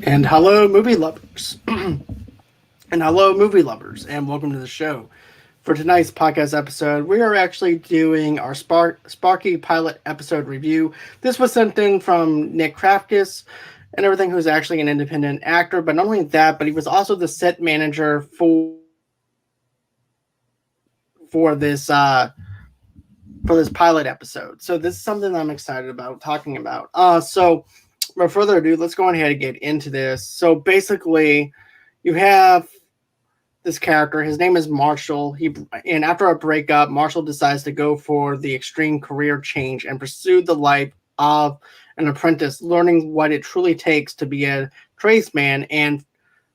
And hello, movie lovers. And welcome to the show. For tonight's podcast episode, we are actually doing our Sparky pilot episode review. This was sent in from Nick Krafkus and everything, who's actually an independent actor. But not only that, but he was also the set manager for this pilot episode. So this is something I'm excited about talking about. So without further ado, let's go ahead and get into this. So basically, you have this character. His name is Marshall. And after a breakup, Marshall decides to go for the extreme career change and pursue the life of an apprentice, learning what it truly takes to be a tradesman,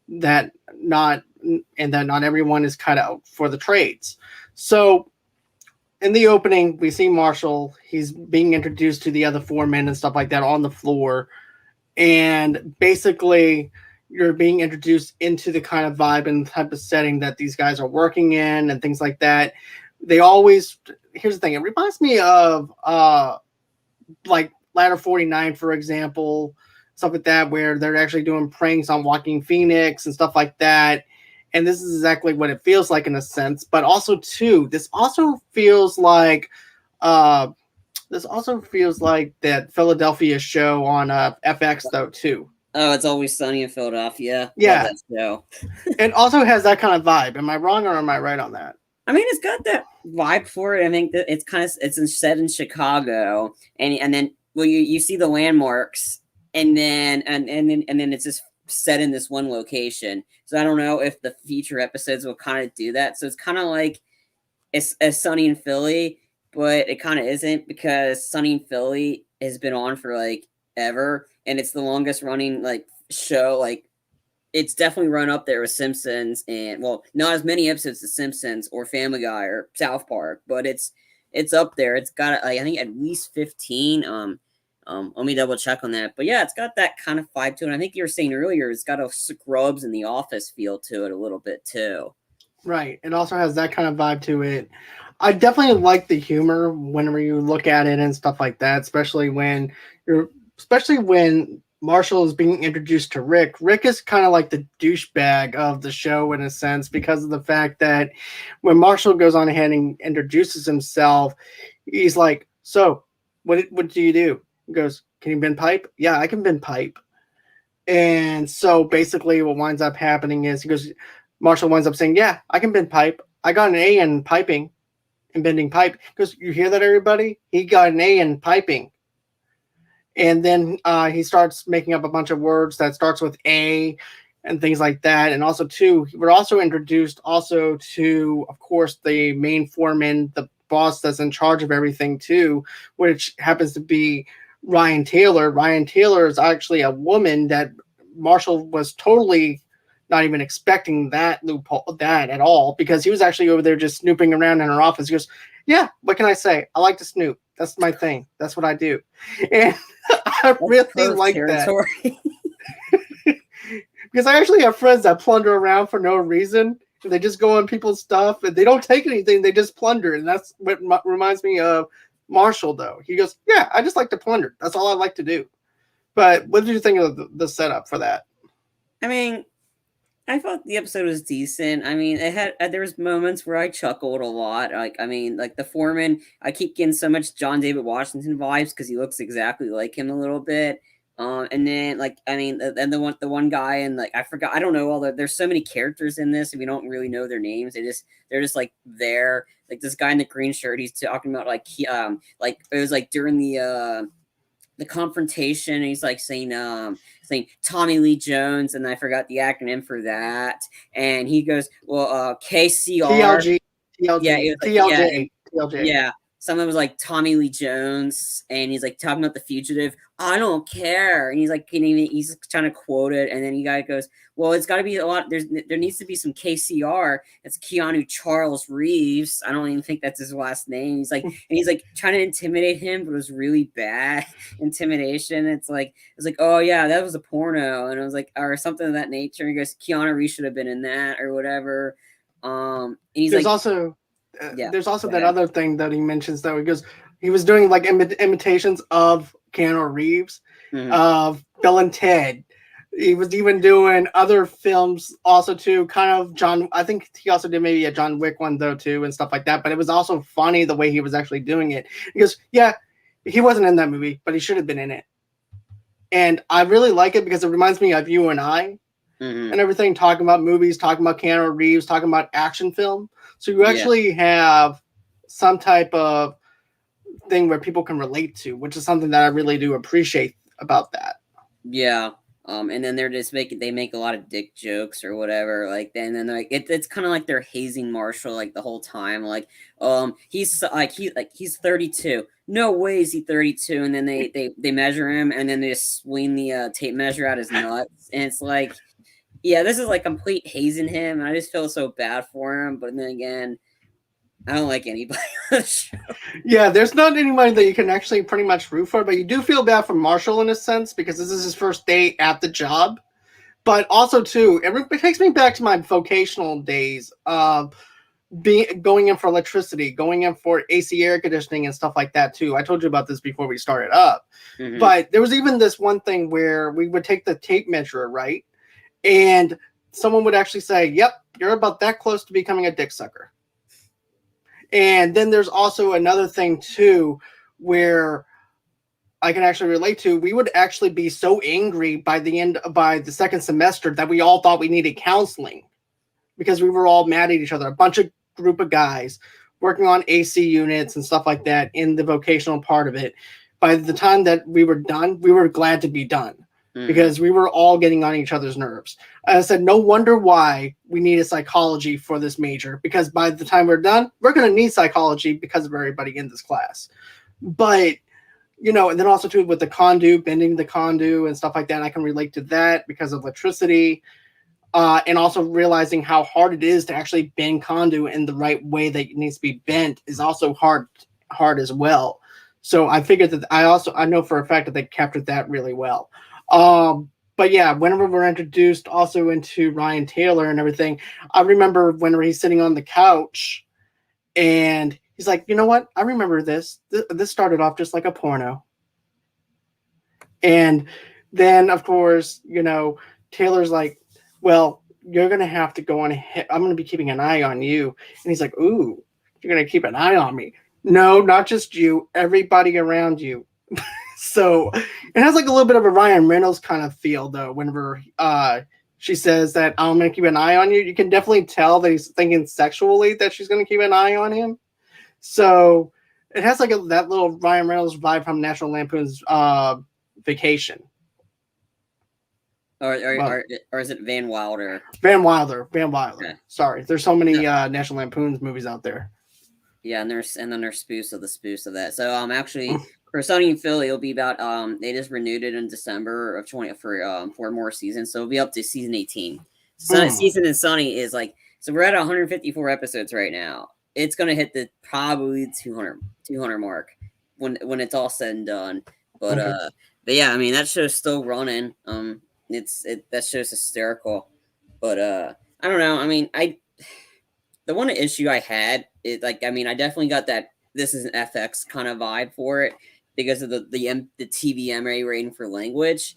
that not everyone is cut out for the trades. So in the opening, we see Marshall. He's being introduced to the other four men and stuff like that on the floor. And basically, you're being introduced into the kind of vibe and type of setting that these guys are working in and things like that. Here's the thing, it reminds me of like Ladder 49, for example, stuff like that, where they're actually doing pranks on Joaquin Phoenix and stuff like that. And this is exactly what it feels like in a sense. But also, too, this also feels like that Philadelphia show on FX, though, too. Oh, It's Always Sunny in Philadelphia. Yeah. Love that show. It also has that kind of vibe. Am I wrong or am I right on that? I mean, it's got that vibe for it. I think that it's set in Chicago, and then you see the landmarks, and then it's just set in this one location. So I don't know if the future episodes will kind of do that. So it's kind of like it's Sunny in Philly, but it kind of isn't, because Sunny in Philly has been on for like ever, and it's the longest running like show. Like, it's definitely run up there with Simpsons, and well, not as many episodes as Simpsons or Family Guy or South Park, but it's up there. It's got like, I think at least 15. Let me double check on that. But yeah, it's got that kind of vibe to it. And I think you were saying earlier, it's got a Scrubs in The Office feel to it a little bit too. Right. It also has that kind of vibe to it. I definitely like the humor whenever you look at it and stuff like that, especially when Marshall is being introduced to Rick. Rick is kind of like the douchebag of the show in a sense, because of the fact that when Marshall goes on ahead and introduces himself, he's like, "So, what do you do?" He goes, "Can you bend pipe?" "Yeah, I can bend pipe." And so basically what winds up happening is Marshall winds up saying, "Yeah, I can bend pipe. I got an A in piping and bending pipe." Because you hear that, everybody? He got an A in piping. And then he starts making up a bunch of words that starts with A and things like that. And also, too, we're also introduced also to, of course, the main foreman, the boss that's in charge of everything, too, which happens to be Ryan Taylor. Ryan Taylor is actually a woman that Marshall was totally not even expecting that at all, because he was actually over there just snooping around in her office. He goes, "Yeah, what can I say? I like to snoop. That's my thing. That's what I do." And I really like that. Because I actually have friends that plunder around for no reason. They just go on people's stuff and they don't take anything. They just plunder. And that's what reminds me of Marshall, though. He goes, "Yeah, I just like to plunder. That's all I like to do." But what did you think of the setup for that? I mean, I thought the episode was decent. I mean, there was moments where I chuckled a lot. Like, I mean, like the foreman, I keep getting so much John David Washington vibes because he looks exactly like him a little bit. And then, like, I mean, and the one guy, and like I forgot, I don't know all the. There's so many characters in this, and we don't really know their names. They're just like there. Like this guy in the green shirt, he's talking about like like it was like during the confrontation, and he's like saying Tommy Lee Jones, and I forgot the acronym for that. And he goes, "Well, KCR, TLG, yeah, TLJ, yeah." Someone was like Tommy Lee Jones, and he's like talking about the fugitive. "I don't care," and he's like, he's trying to quote it, and then the guy goes, "Well, it's got to be a lot. There needs to be some KCR. It's Keanu Charles Reeves. I don't even think that's his last name." He's like, and he's like trying to intimidate him, but it was really bad intimidation. It's like, "Oh yeah, that was a porno," and it was like, or something of that nature. And he goes, "Keanu Reeves should have been in that or whatever." And he's There's like, also yeah, there's also that other thing that he mentions, though. He goes, he was doing like imitations of Keanu Reeves, of Bill and Ted. He was even doing other films also too, kind of John. I think he also did maybe a John Wick one though too, and stuff like that. But it was also funny the way he was actually doing it. Because yeah, he wasn't in that movie, but he should have been in it. And I really like it because it reminds me of you and I and everything, talking about movies, talking about Keanu Reeves, talking about action film. So you actually have some type of thing where people can relate to, which is something that I really do appreciate about that. Yeah. And then they make a lot of dick jokes or whatever, like, and then like it's kind of like they're hazing Marshall like the whole time, like, he's 32. No way is he 32, and then they measure him, and then they just swing the tape measure at his nuts, and it's like, yeah, this is like complete hazing him, and I just feel so bad for him, but then again, I don't like anybody on the show. Yeah, there's not anybody that you can actually pretty much root for, but you do feel bad for Marshall in a sense because this is his first day at the job. But also too, it takes me back to my vocational days of going in for electricity, going in for AC air conditioning and stuff like that too. I told you about this before we started up. But there was even this one thing where we would take the tape measure, right? And someone would actually say, "Yep, you're about that close to becoming a dick sucker." And then there's also another thing too, where I can actually relate to. We would actually be so angry by the second semester that we all thought we needed counseling because we were all mad at each other. A bunch of group of guys working on AC units and stuff like that in the vocational part of it. By the time that we were done, we were glad to be done because we were all getting on each other's nerves. I said, no wonder why we needed psychology for this major, because by the time we're done, we're going to need psychology because of everybody in this class. But, you know, and then also too with the conduit, bending the conduit and stuff like that, I can relate to that because of electricity. And also realizing how hard it is to actually bend conduit in the right way that it needs to be bent is also hard as well. So I figured that I know for a fact that they captured that really well. But yeah, whenever we're introduced also into Ryan Taylor and everything, I remember whenever he's sitting on the couch and he's like, you know what? I remember this. This started off just like a porno. And then, of course, you know, Taylor's like, well, you're going to have to go on ahead. I'm going to be keeping an eye on you. And he's like, ooh, you're going to keep an eye on me. No, not just you, everybody around you. So it has like a little bit of a Ryan Reynolds kind of feel, though, whenever she says that I'm going to keep an eye on you. You can definitely tell that he's thinking sexually that she's going to keep an eye on him. So it has like that little Ryan Reynolds vibe from National Lampoon's Vacation. Or is it Van Wilder? Van Wilder. Okay. Sorry, there's so many National Lampoon's movies out there. Yeah, and then there's spoofs of that. So actually for Sunny in Philly, it'll be about they just renewed it in December of 20 for 4 more seasons, so it'll be up to season 18. Season in Sunny is like, so we're at 154 episodes right now. It's gonna hit the probably 200 mark when it's all said and done. But yeah, I mean that show's still running. That show's hysterical. But I don't know. I mean, the one issue I had is like, I mean, I definitely got that this is an FX kind of vibe for it because of the TVMA rating for language.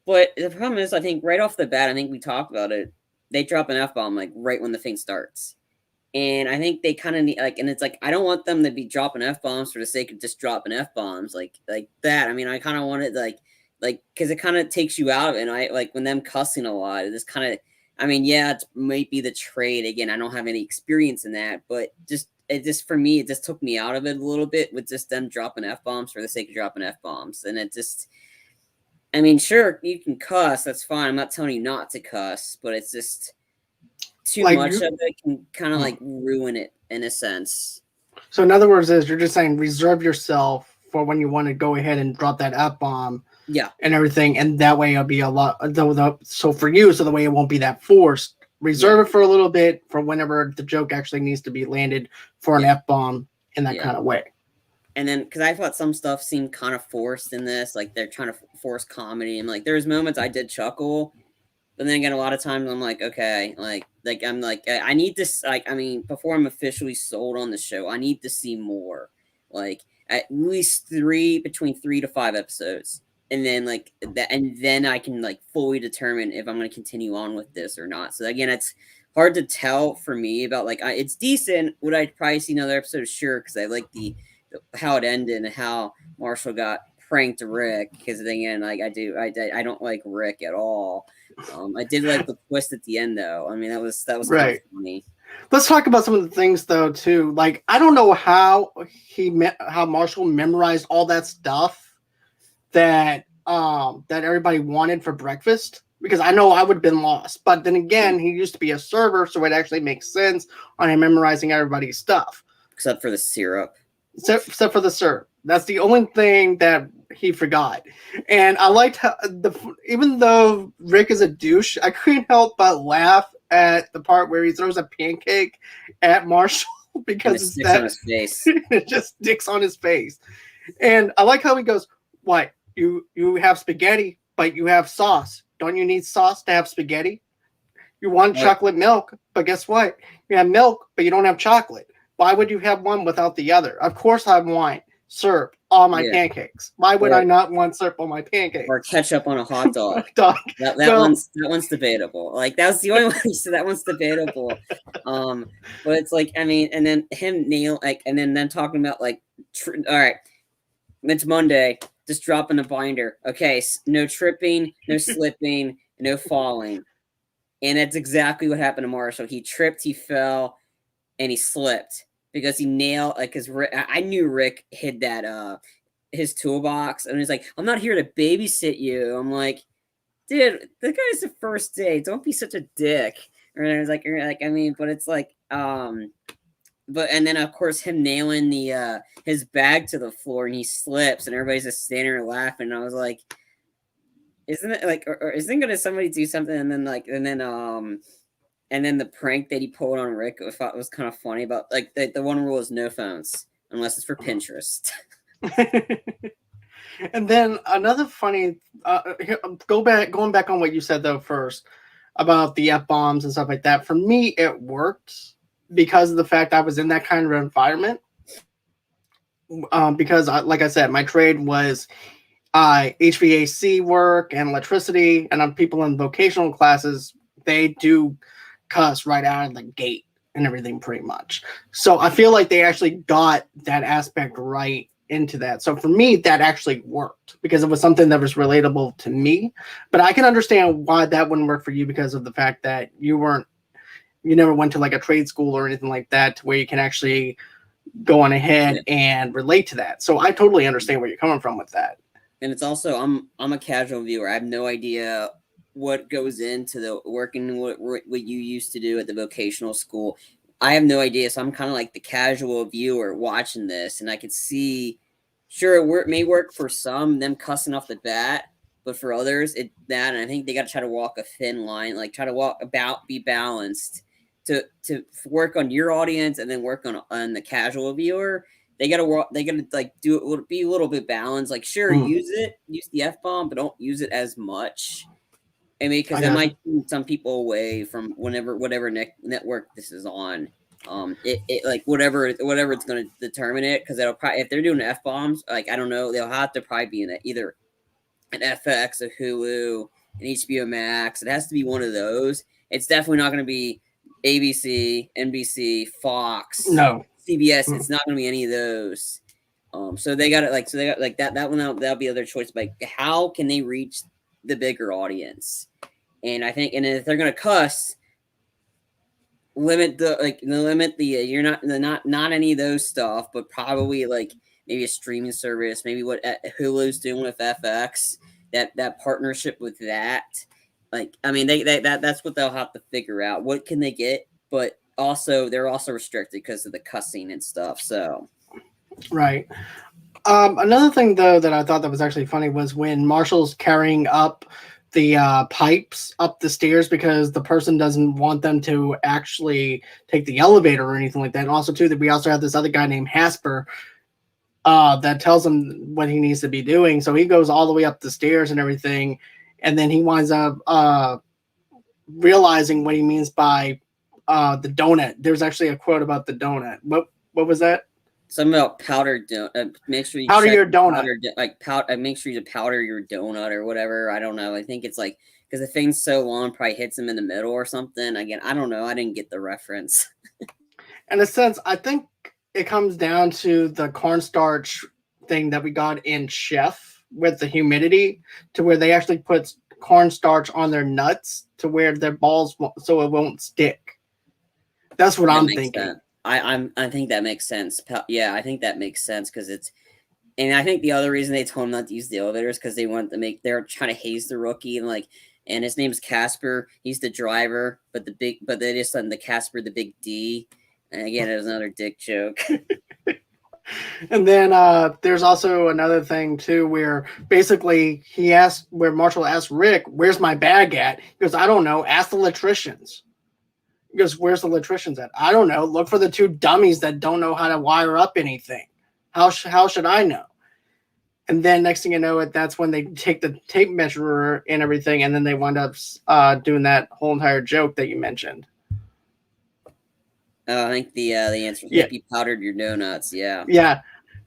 But the problem is, I think right off the bat, I think we talked about it. They drop an F-bomb like right when the thing starts. And I think they kind of need like, and it's like, I don't want them to be dropping F-bombs for the sake of just dropping F-bombs like that. I mean, I kind of want it like, because it kind of takes you out of it. And I like when them cussing a lot, it just kind of, I mean, yeah, it might be the trade. Again, I don't have any experience in that, but for me, it just took me out of it a little bit with just them dropping F-bombs for the sake of dropping F-bombs. And it just, I mean, sure, you can cuss. That's fine. I'm not telling you not to cuss, but it's just too much of it can kind of like ruin it in a sense. So in other words, you're just saying reserve yourself for when you want to go ahead and drop that F-bomb. Yeah. And everything, and that way it'll be a lot. So for you, so the way it won't be that forced. Reserve it for a little bit for whenever the joke actually needs to be landed for an F-bomb in that kind of way. And then, because I thought some stuff seemed kind of forced in this, like they're trying to force comedy, and like there's moments I did chuckle, but then again, a lot of times I'm like, okay, like I'm like, I need this, like, I mean, before I'm officially sold on the show, I need to see more, like at least between 3 to 5 episodes. and then like that, and then I can like fully determine if I'm going to continue on with this or not. So again, it's hard to tell for me about like it's decent. Would I probably see another episode? Sure, because I like the how it ended and how Marshall got pranked Rick. Because again, like I don't like Rick at all. I did like the twist at the end though. I mean, that was kind of Right. funny. Let's talk about some of the things though too. Like I don't know how how Marshall memorized all that stuff that that everybody wanted for breakfast, because I know I would have been lost. But then again, he used to be a server, so it actually makes sense on him memorizing everybody's stuff. Except for the syrup. Except for the syrup. That's the only thing that he forgot. And I liked how even though Rick is a douche, I couldn't help but laugh at the part where he throws a pancake at Marshall because it sticks on his face. It just sticks on his face. And I like how he goes, "What? You have spaghetti, but you have sauce. Don't you need sauce to have spaghetti? You want chocolate milk, but guess what? You have milk, but you don't have chocolate. Why would you have one without the other? Of course I want syrup on my pancakes. Why would I not want syrup on my pancakes? Or ketchup on a hot dog. That one's debatable. Like that was the only one. So that one's debatable. But it's like, I mean, and then him and then talking about like, all right, it's Monday. Just dropping the binder. Okay, no tripping, no slipping, no falling. And that's exactly what happened to Marshall. He tripped, he fell, and he slipped because he nailed because I knew Rick hid that his toolbox, and he's like, "I'm not here to babysit you." I'm like, "Dude, the guy's the first day. Don't be such a dick." And I was like, I mean, but it's like, but and then of course him nailing the his bag to the floor, and he slips, and everybody's just standing there laughing. And I was like, isn't it like, or isn't gonna somebody do something, and then the prank that he pulled on Rick, I thought was kind of funny about like the one rule is no phones unless it's for Pinterest. And then another funny going back on what you said though first about the F-bombs and stuff like that. For me, it worked because of the fact I was in that kind of environment. Because like I said, my trade was HVAC work and electricity, and people in vocational classes, they do cuss right out of the gate and everything pretty much. So I feel like they actually got that aspect right into that. So for me, that actually worked because it was something that was relatable to me. But I can understand why that wouldn't work for you because of the fact that you never went to like a trade school or anything like that to where you can actually go on ahead and relate to that. So I totally understand where you're coming from with that. And it's also I'm a casual viewer. I have no idea what goes into the working what you used to do at the vocational school. I have no idea, so I'm kind of like the casual viewer watching this, and I could see, sure, it may work for some, them cussing off the bat, but for others, and I think they got to try to walk a thin line, like try to be balanced to work on your audience and then work on the casual viewer. They gotta like be a little bit balanced. Like, sure, use the F-bomb, but don't use it as much. I mean, because it might keep some people away from whatever network this is on. It like whatever it's going to determine it, because it'll probably, if they're doing F-bombs, like I don't know, they'll have to probably be in either an FX, a Hulu, an HBO Max. It has to be one of those. It's definitely not going to be ABC, NBC, Fox, no, CBS. It's not going to be any of those. So they got that. That one that'll be other choice. Like, how can they reach the bigger audience? And I think, and if they're gonna cuss, limit the you're not any of those stuff, but probably like maybe a streaming service, maybe what Hulu's doing with FX, that partnership with that. Like, I mean, that's what they'll have to figure out. What can they get? But also, they're also restricted because of the cussing and stuff. So, right. Another thing though that I thought that was actually funny was when Marshall's carrying up the pipes up the stairs because the person doesn't want them to actually take the elevator or anything like that. And also too, that we also have this other guy named Hasper that tells him what he needs to be doing. So he goes all the way up the stairs and everything, and then he winds up realizing what he means by the donut. There's actually a quote about the donut. What was that? Something about powdered donut. Make sure you Powder check your donut. Make sure you powder your donut or whatever. I don't know. I think it's like because the thing's so long, probably hits him in the middle or something. Again, I don't know. I didn't get the reference. In a sense, I think it comes down to the cornstarch thing that we got in Chef with the humidity, to where they actually put cornstarch on their nuts to where their balls so it won't stick. That's what That I'm makes thinking. sense. I think that makes sense. Yeah, I think that makes sense because it's. And I think the other reason they told him not to use the elevator is because they're trying to haze the rookie and his name's Casper. He's the driver, but they just sent the Casper the big D. And again, it was another dick joke. And then there's also another thing too, where basically where Marshall asked Rick, "Where's my bag at?" He goes, "I don't know. Ask the electricians." He goes, "Where's the electricians at?" "I don't know. Look for the two dummies that don't know how to wire up anything. How should I know?" And then next thing you know, that's when they take the tape measurer and everything, and then they wind up doing that whole entire joke that you mentioned. I think the answer is hope you powdered your donuts. Yeah. Yeah,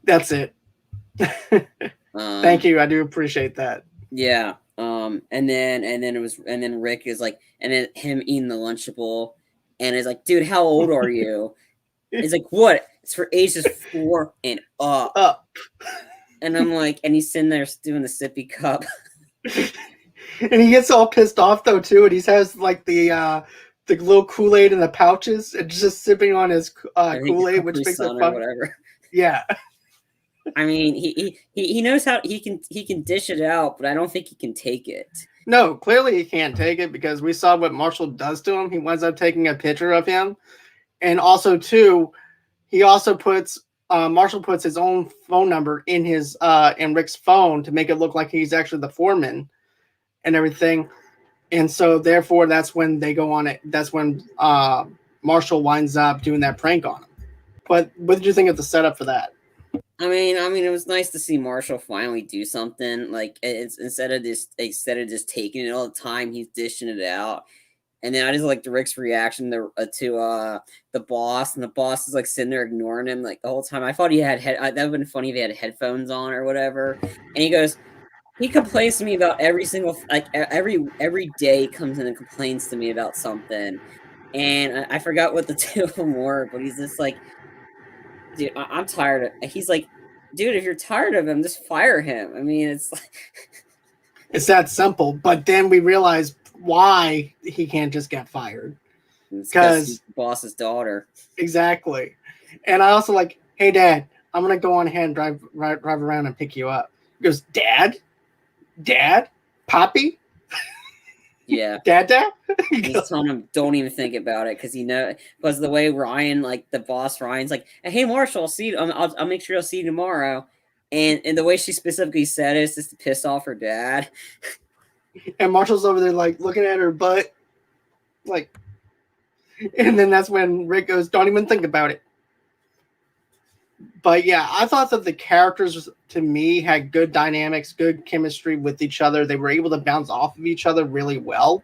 that's it. Thank you. I do appreciate that. Yeah. And then Rick is like, and then him eating the Lunchable, and it's like, dude, how old are you? He's like, what? It's for ages 4 and up. And I'm like, and he's sitting there doing the sippy cup. And he gets all pissed off though too, and he has like the little Kool-Aid in the pouches and just sipping on his Kool-Aid, which makes it fun. Or whatever. Yeah. I mean, he knows how he can dish it out, but I don't think he can take it. No, clearly he can't take it because we saw what Marshall does to him. He winds up taking a picture of him, and also too, he also puts Marshall puts his own phone number in his in Rick's phone to make it look like he's actually the foreman and everything. And so therefore that's when they go on it. That's when Marshall winds up doing that prank on him. But what did you think of the setup for that? I mean, it was nice to see Marshall finally do something. Like it's instead of just taking it all the time, he's dishing it out. And then I just like Rick's reaction to the boss, and the boss is like sitting there ignoring him like the whole time. I thought he had that would have been funny if he had headphones on or whatever. And he complains to me about every single every day he comes in and complains to me about something. And I forgot what the two of them were, but he's just like, dude, I'm tired of. He's like, dude, if you're tired of him, just fire him. I mean, it's like it's that simple. But then we realize why he can't just get fired, because he's the boss's daughter. Exactly. And I also like, hey Dad, I'm gonna go on ahead and drive around and pick you up. He goes, Dad, Poppy, yeah, Dad. He's telling him, don't even think about it, because the way Ryan, like the boss Ryan's like, hey Marshall, I'll see you. I'll make sure I'll see you tomorrow. And the way she specifically said it is just to piss off her dad. And Marshall's over there like looking at her butt, like, and then that's when Rick goes, "Don't even think about it." But yeah, I thought that the characters to me had good dynamics, good chemistry with each other. They were able to bounce off of each other really well.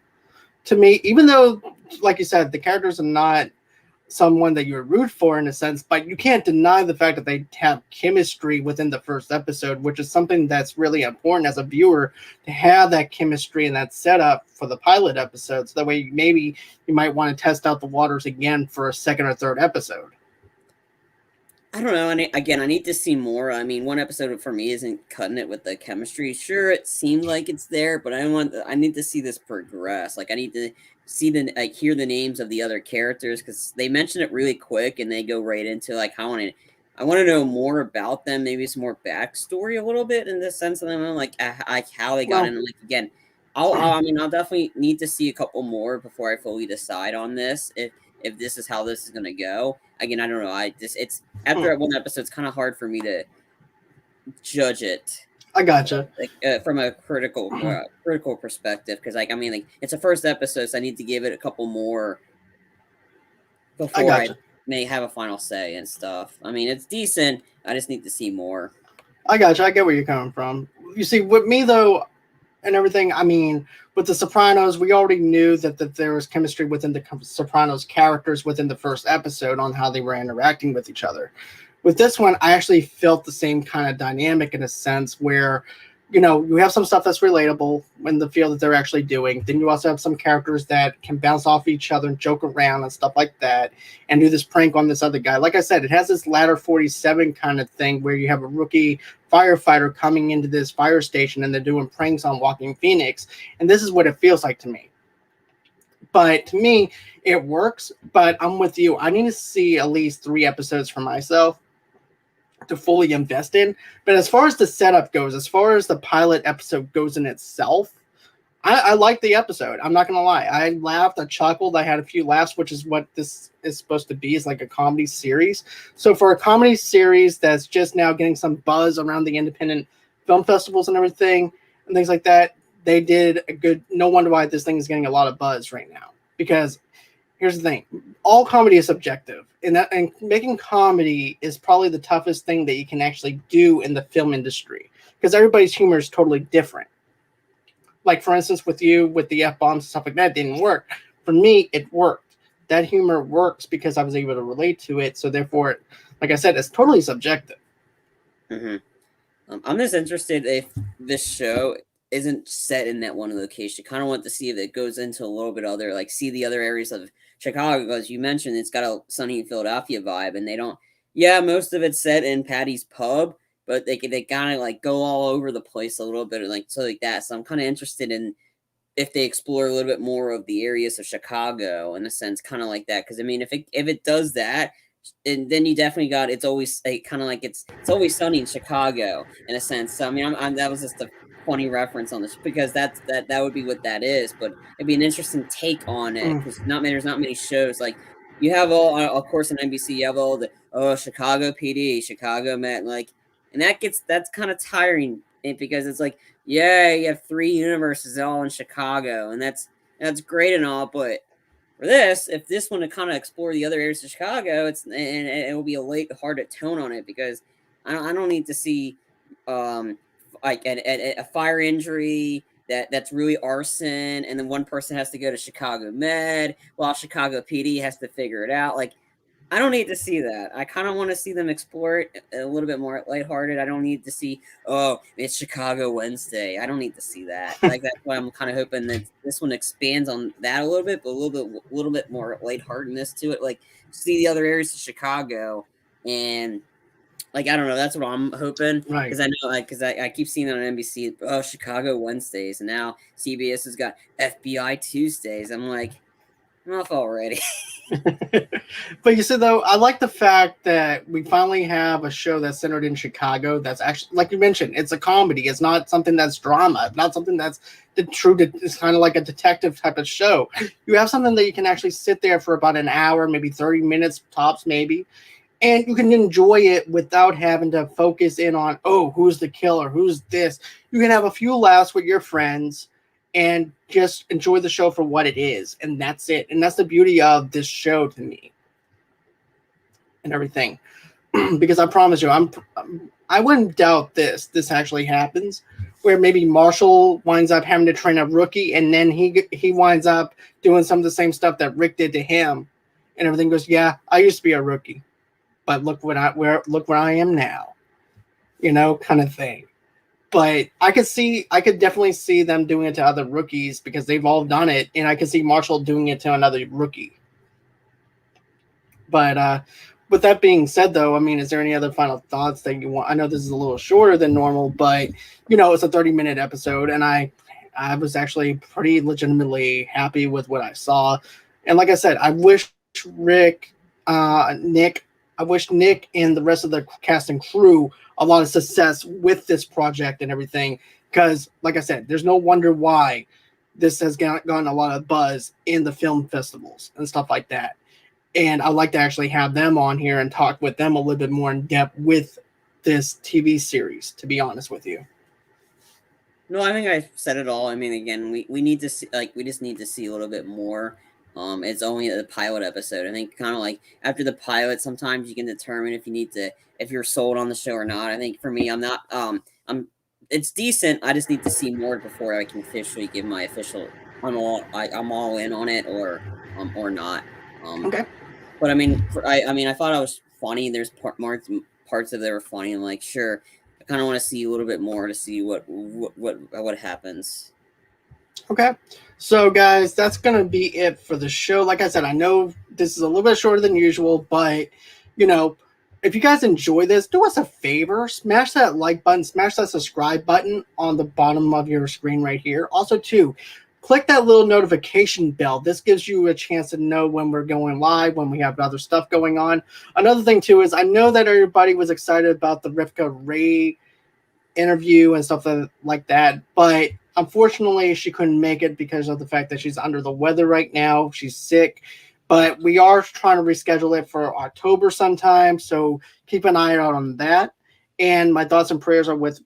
To me, even though, like you said, the characters are not someone that you root for in a sense, but you can't deny the fact that they have chemistry within the first episode, which is something that's really important as a viewer to have that chemistry and that setup for the pilot episode. So that way maybe you might want to test out the waters again for a second or third episode. I don't know. And again, I need to see more. I mean, one episode for me isn't cutting it with the chemistry. Sure, it seems like it's there, but I need to see this progress. Like I need to see hear the names of the other characters, because they mention it really quick and they go right into like I want to know more about them. Maybe some more backstory a little bit in the sense of them, like how they got in. Like again, I'll definitely need to see a couple more before I fully decide on this. If this is how this is going to go. Again, I don't know. It's after one episode, it's kind of hard for me to judge it. I gotcha. Like from a critical perspective, because it's a first episode, so I need to give it a couple more before I may have a final say and stuff. I mean, it's decent. I just need to see more. I gotcha. I get where you're coming from. You see, with me though, and everything, I mean, with the Sopranos, we already knew that there was chemistry within the Sopranos characters within the first episode on how they were interacting with each other. With this one, I actually felt the same kind of dynamic in a sense where, you know, you have some stuff that's relatable in the field that they're actually doing. Then you also have some characters that can bounce off each other and joke around and stuff like that and do this prank on this other guy. Like I said, it has this ladder 47 kind of thing where you have a rookie firefighter coming into this fire station and they're doing pranks on Walking Phoenix. And this is what it feels like to me. But to me, it works. But I'm with you. I need to see at least 3 episodes for myself to fully invest in. But as far as the setup goes, as far as the pilot episode goes in itself, I like the episode. I'm not gonna lie. I laughed, I chuckled, I had a few laughs, which is what this is supposed to be, is like a comedy series. So for a comedy series that's just now getting some buzz around the independent film festivals and everything and things like that, they did a good. No wonder why this thing is getting a lot of buzz right now. Because here's the thing: all comedy is subjective, and making comedy is probably the toughest thing that you can actually do in the film industry because everybody's humor is totally different. Like for instance, with you with the f bombs and stuff like that, didn't work. For me, it worked. That humor works because I was able to relate to it. So therefore, like I said, it's totally subjective. Mm-hmm. I'm just interested if this show isn't set in that one location. Kind of want to see if it goes into a little bit other, like see the other areas of Chicago. As you mentioned, it's got a sunny Philadelphia vibe, and they don't. Yeah, most of it's set in Patty's Pub, but they kind of like go all over the place a little bit, like so like that. So I'm kind of interested in if they explore a little bit more of the areas of Chicago in a sense, kind of like that. Because I mean, if it does that, and then you definitely got it's always kind of like it's always sunny in Chicago in a sense. So I mean, that was just a funny reference on this because that would be what that is. But it'd be an interesting take on it Mm. because there's not many shows like you have all of course on NBC you have all the Chicago PD, Chicago Met like, and that's kind of tiring because it's like yeah you have 3 universes all in Chicago and that's great and all, but for this, if this one to kind of explore the other areas of Chicago, and it will be a light-hearted tone on it because I don't need to see like a fire injury that's really arson, and then one person has to go to Chicago Med while Chicago PD has to figure it out. Like I don't need to see that. I kind of want to see them explore it a little bit more lighthearted. I don't need to see, oh, it's Chicago Wednesday. I don't need to see that. Like that's why I'm kind of hoping that this one expands on that a little bit, but a little bit more lightheartedness to it. Like see the other areas of Chicago, and like I don't know. That's what I'm hoping Right. because I know, like, because I keep seeing it on NBC. Oh, Chicago Wednesdays, and now CBS has got FBI Tuesdays. I'm like, enough already. But you see, though, I like the fact that we finally have a show that's centered in Chicago. That's actually, like you mentioned, it's a comedy. It's not something that's drama. Not something that's it's kind of like a detective type of show. You have something that you can actually sit there for about an hour, maybe 30 minutes tops, maybe, and you can enjoy it without having to focus in on, oh, who's the killer, who's this. You can have a few laughs with your friends and just enjoy the show for what it is, and that's it. And that's the beauty of this show to me and everything. Because I promise you, I wouldn't doubt this actually happens, where maybe Marshall winds up having to train a rookie, and then he winds up doing some of the same stuff that Rick did to him, and everything goes, yeah, I used to be a rookie, but look where I am now, kind of thing. But I could definitely see them doing it to other rookies because they've all done it, and I could see Marshall doing it to another rookie. But with that being said, though, I mean, is there any other final thoughts that you want? I know this is a little shorter than normal, but it's a 30-minute episode, and I was actually pretty legitimately happy with what I saw. And like I said, I wish Nick, I wish Nick and the rest of the cast and crew a lot of success with this project and everything. Because, like I said, there's no wonder why this has gotten a lot of buzz in the film festivals and stuff like that. And I'd like to actually have them on here and talk with them a little bit more in depth with this TV series, to be honest with you. No, I think I said it all. I mean, again, we need to see, like, we just need to see a little bit more. It's only the pilot episode. I think kind of like after the pilot, sometimes you can determine if you're sold on the show or not. I think for me, I'm not, it's decent. I just need to see more before I can officially give my official, I'm all in on it or not. Okay. But I mean, I thought I was funny. There's parts of that are funny. I'm like, sure, I kind of want to see a little bit more to see what happens. Okay. So, guys, that's going to be it for the show. Like I said, I know this is a little bit shorter than usual, but, you know, if you guys enjoy this, do us a favor. Smash that like button, smash that subscribe button on the bottom of your screen right here. Also, too, click that little notification bell. This gives you a chance to know when we're going live, when we have other stuff going on. Another thing, too, is I know that everybody was excited about the Rivka Ray interview and stuff like that, but unfortunately she couldn't make it because of the fact that she's under the weather right now. She's sick, but we are trying to reschedule it for October sometime, so keep an eye out on that. And my thoughts and prayers are with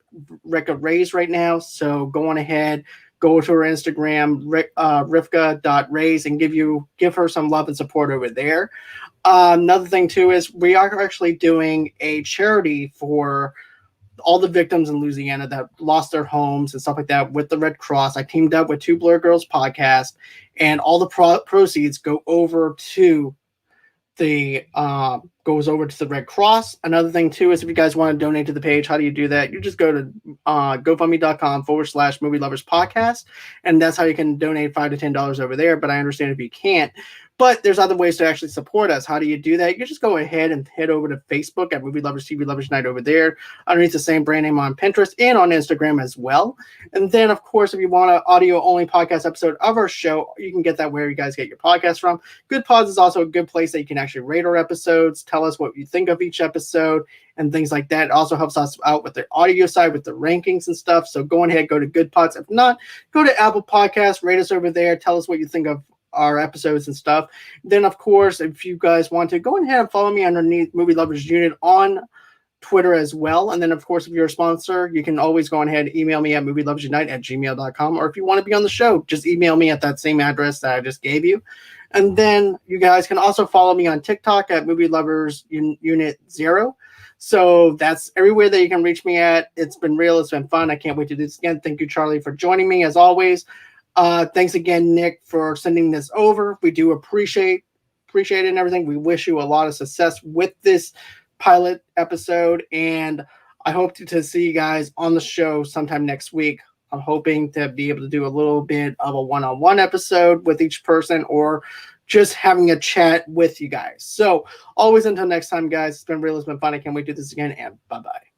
Rivka Rays right now, so go on ahead, go to her Instagram, rivka.rays, and give her some love and support over there. Another thing too is we are actually doing a charity for all the victims in Louisiana that lost their homes and stuff like that with the Red Cross. I teamed up with Two Blur Girls podcast, and all the proceeds go over to the Red Cross. Another thing too is if you guys want to donate to the page, how do you do that? You just go to gofundme.com/movie lovers podcast, and that's how you can donate $5 to $10 over there. But I understand if you can't. But there's other ways to actually support us. How do you do that? You just go ahead and head over to Facebook at Movie Lovers TV Lovers Night over there, underneath the same brand name on Pinterest and on Instagram as well. And then, of course, if you want an audio-only podcast episode of our show, you can get that where you guys get your podcast from. Good Pods is also a good place that you can actually rate our episodes, tell us what you think of each episode, and things like that. It also helps us out with the audio side, with the rankings and stuff. So go ahead, go to Good Pods. If not, go to Apple Podcasts, rate us over there, tell us what you think of our episodes and stuff. Then, of course, if you guys want to, go ahead and follow me underneath Movie Lovers Unit on Twitter as well. And then, of course, if you're a sponsor, you can always go ahead and email me at movieloversunite@gmail.com. Or if you want to be on the show, just email me at that same address that I just gave you. And then you guys can also follow me on TikTok at Movie Lovers Unit 0. So that's everywhere that you can reach me at. It's been real. It's been fun. I can't wait to do this again. Thank you, Charlie, for joining me as always. Thanks again, Nick, for sending this over. We do appreciate it and everything. We wish you a lot of success with this pilot episode, and I hope to see you guys on the show sometime next week. I'm hoping to be able to do a little bit of a one-on-one episode with each person, or just having a chat with you guys. So always until next time, guys, it's been real, it's been fun. I can't wait to do this again, and bye-bye.